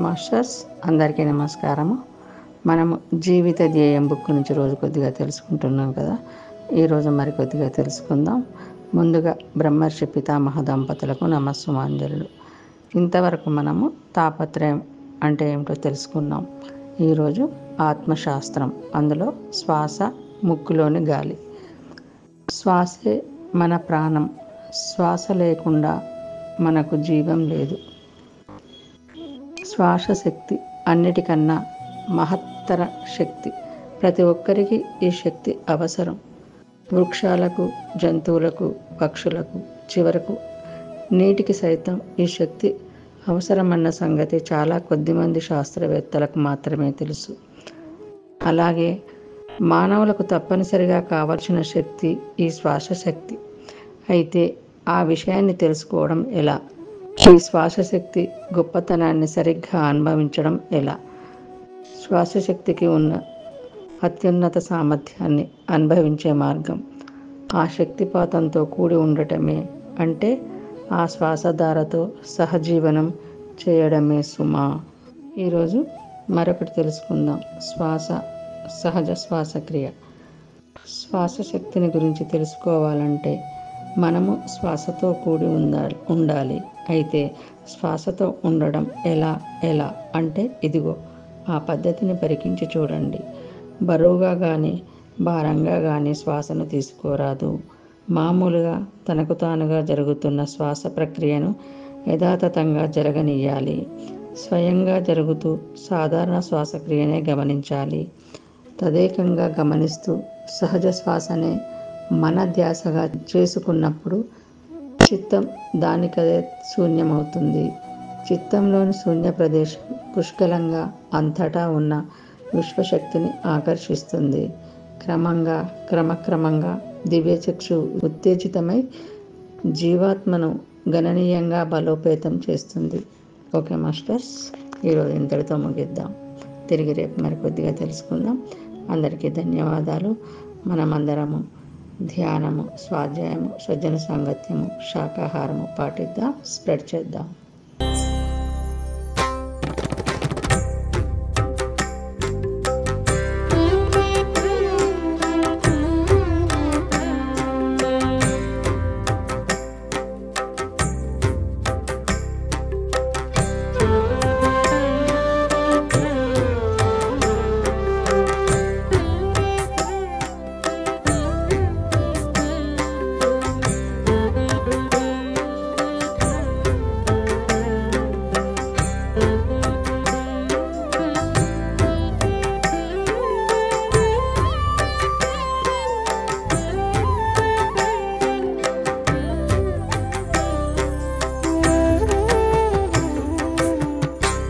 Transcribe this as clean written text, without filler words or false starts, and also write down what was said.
Masters, అందరికీ నమస్కారము. మనము జీవిత ధ్యేయం బుక్ నుంచి రోజు కొద్దిగా తెలుసుకుంటున్నాం కదా. ఈరోజు మరి కొద్దిగా తెలుసుకుందాం. ముందుగా బ్రహ్మర్షి పితామహ దంపతులకు నమస్సుమాంజలు. ఇంతవరకు మనము తాపత్రయం అంటే ఏమిటో తెలుసుకున్నాం. ఈరోజు ఆత్మశాస్త్రం, అందులో శ్వాస, ముక్కులోని గాలి. శ్వాసే మన ప్రాణం. శ్వాస లేకుండా మనకు జీవం లేదు. శ్వాస శక్తి అన్నిటికన్నా మహత్తర శక్తి. ప్రతి ఒక్కరికి ఈ శక్తి అవసరం. వృక్షాలకు, జంతువులకు, పక్షులకు, చివరకు నీటికి సైతం ఈ శక్తి అవసరమన్న సంగతి చాలా కొద్దిమంది శాస్త్రవేత్తలకు మాత్రమే తెలుసు. అలాగే మానవులకు తప్పనిసరిగా కావలసిన శక్తి ఈ శ్వాస శక్తి. అయితే ఆ విషయాన్ని తెలుసుకోవడం ఎలా? ఈ శ్వాసశక్తి గొప్పతనాన్ని సరిగ్గా అనుభవించడం ఎలా? శ్వాసశక్తికి ఉన్న అత్యున్నత సామర్థ్యాన్ని అనుభవించే మార్గం ఆ శక్తిపాతంతో కూడి ఉండటమే. అంటే ఆ శ్వాసధారతో సహజీవనం చేయడమే సుమా. ఈరోజు మరొకటి తెలుసుకుందాం. శ్వాస, సహజ శ్వాసక్రియ. శ్వాసశక్తిని గురించి తెలుసుకోవాలంటే మనము శ్వాసతో కూడి ఉండాలి. అయితే శ్వాసతో ఉండడం ఎలా అంటే ఇదిగో ఆ పద్ధతిని పరికించి చూడండి. బరువుగా కానీ భారంగా కానీ శ్వాసను తీసుకోరాదు. మామూలుగా తనకు తానుగా జరుగుతున్న శ్వాస ప్రక్రియను యథాతథంగా జరగనియ్యాలి. స్వయంగా జరుగుతూ సాధారణ శ్వాసక్రియనే గమనించాలి. తదేకంగా గమనిస్తూ సహజ శ్వాసనే మన ధ్యాసగా చేసుకున్నప్పుడు చిత్తం దానికదే శూన్యమవుతుంది. చిత్తంలోని శూన్య ప్రదేశం పుష్కలంగా అంతటా ఉన్న విశ్వశక్తిని ఆకర్షిస్తుంది. క్రమక్రమంగా దివ్యచక్షు ఉత్తేజితమై జీవాత్మను గణనీయంగా బలోపేతం చేస్తుంది. ఓకే మాస్టర్స్, ఈరోజు ఇంతటితో ముగిద్దాం. తిరిగి రేపు మరికొద్దిగా తెలుసుకుందాం. అందరికీ ధన్యవాదాలు. మనమందరము ధ్యానము, స్వాధ్యాయము, సజ్జన సాంగత్యము, శాకాహారము పాటిద్దాం, స్ప్రెడ్ చేద్దాం.